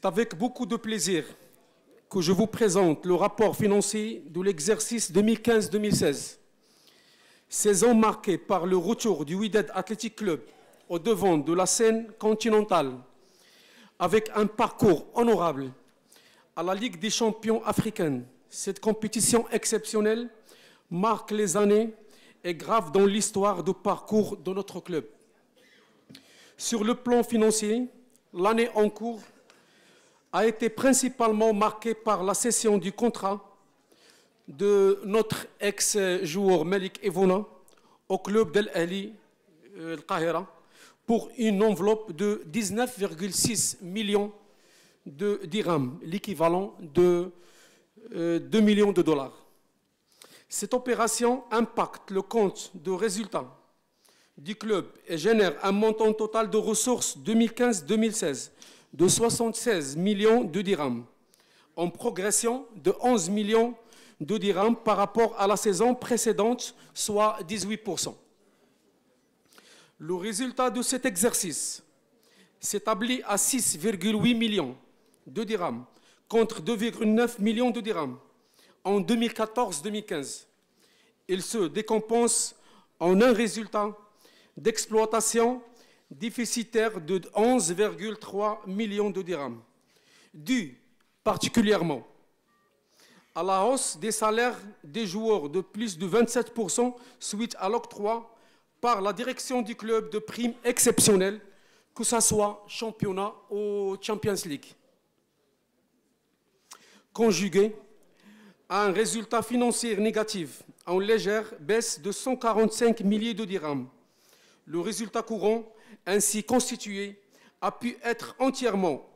avec beaucoup de plaisir que je vous présente le rapport financier de l'exercice 2015-2016. Saison marquée par le retour du Wydad Athletic Club au devant de la scène continentale, avec un parcours honorable à la Ligue des champions africaine. Cette compétition exceptionnelle marque les années et grave dans l'histoire du parcours de notre club. Sur le plan financier, l'année en cours a été principalement marquée par la cession du contrat de notre ex-joueur Malik Evona au club d'Al Ahly Al Qahira pour une enveloppe de 19,6 millions de dirhams, l'équivalent de 2 millions de dollars. Cette opération impacte le compte de résultats du club et génère un montant total de ressources 2015-2016 de 76 millions de dirhams, en progression de 11 millions de dirhams par rapport à la saison précédente, soit 18%. Le résultat de cet exercice s'établit à 6,8 millions de dirhams contre 2,9 millions de dirhams en 2014-2015. Il se décompense en un résultat d'exploitation déficitaire de 11,3 millions de dirhams, dû particulièrement à la hausse des salaires des joueurs de plus de 27% suite à l'octroi par la direction du club de primes exceptionnelles, que ce soit championnat ou Champions League. Conjugué à un résultat financier négatif en légère baisse de 145 milliers de dirhams, le résultat courant ainsi constitué a pu être entièrement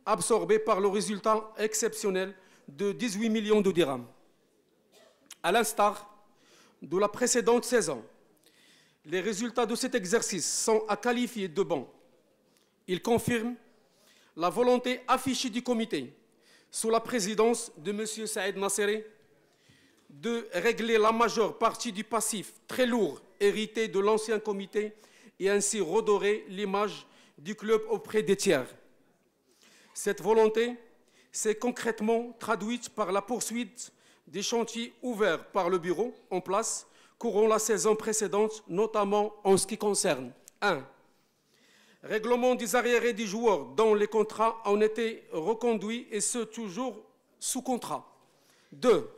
absorbé par le résultat exceptionnel de 18 millions de dirhams. À l'instar de la précédente saison, les résultats de cet exercice sont à qualifier de bons. Ils confirment la volonté affichée du comité, sous la présidence de M. Saïd Nasseri, de régler la majeure partie du passif très lourd hérité de l'ancien comité et ainsi redorer l'image du club auprès des tiers. Cette volonté s'est concrètement traduite par la poursuite des chantiers ouverts par le bureau en place courant la saison précédente, notamment en ce qui concerne 1. Règlement des arriérés des joueurs dont les contrats ont été reconduits et ce toujours sous contrat. 2.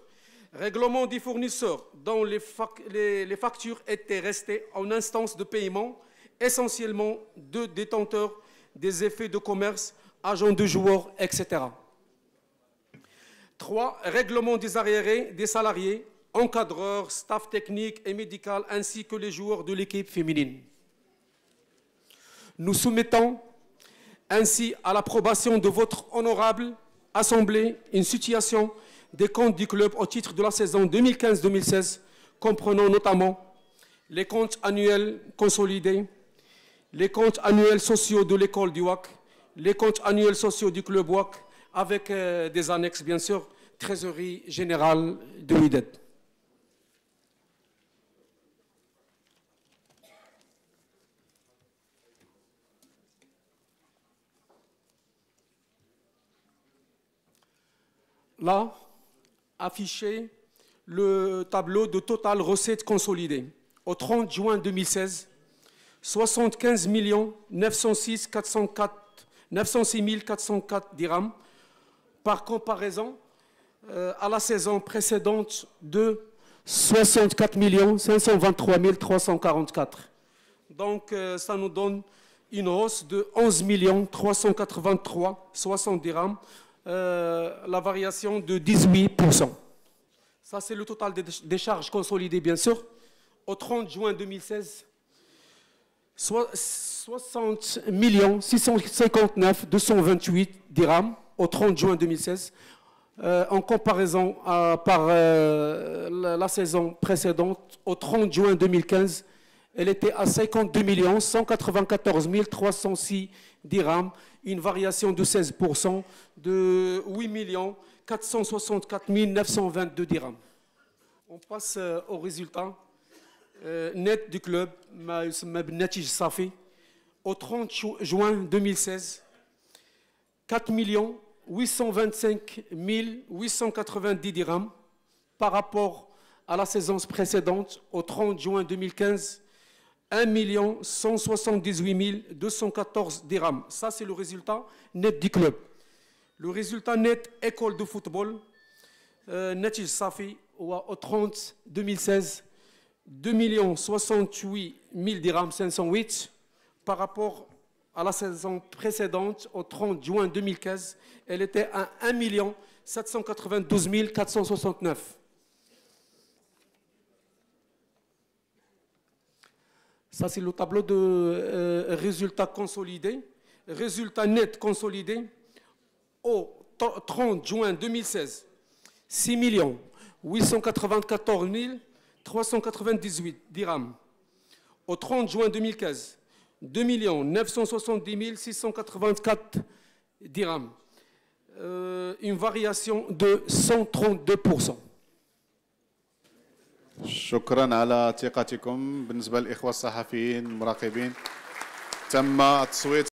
Règlement des fournisseurs dont les factures étaient restées en instance de paiement, essentiellement de détenteurs des effets de commerce, agents de joueurs, etc. 3. Règlement des arriérés des salariés, encadreurs, staff technique et médical, ainsi que les joueurs de l'équipe féminine. Nous soumettons ainsi à l'approbation de votre honorable Assemblée une situation des comptes du club au titre de la saison 2015-2016, comprenant notamment les comptes annuels consolidés, les comptes annuels sociaux de l'école du WAC, les comptes annuels sociaux du club WAC, avec des annexes, bien sûr, trésorerie générale de Wydad. Là, affiché le tableau de total recettes consolidées. Au 30 juin 2016, 75 906 404 dirhams, par comparaison à la saison précédente de 64 523 344. Donc, ça nous donne une hausse de 11 383 60 dirhams, la variation de 18%. Ça, c'est le total des charges consolidées, bien sûr. Au 30 juin 2016, 60 659 228 dirhams au 30 juin 2016. En comparaison par la saison précédente, au 30 juin 2015, elle était à 52 194 306 dirhams, une variation de 16% de 8 464 922 dirhams. On passe au résultat net du club, au 30 juin 2016, 4 825 890 dirhams par rapport à la saison précédente, au 30 juin 2015, 1 178 214 dirhams. Ça, c'est le résultat net du club. Le résultat net école de football, Netij Safi, au 30 2016, 2 068 000 dirhams 508 par rapport à la saison précédente, au 30 juin 2015, elle était à 1 792 469. Ça, c'est le tableau de résultats consolidés. Résultats nets consolidés au 30 juin 2016, 6 894 398 dirhams. Au 30 juin 2015, 2 970 684 dirhams. Une variation de 132%. شكرا على ثقتكم. بالنسبة للإخوة الصحفيين المراقبين، تم التصويت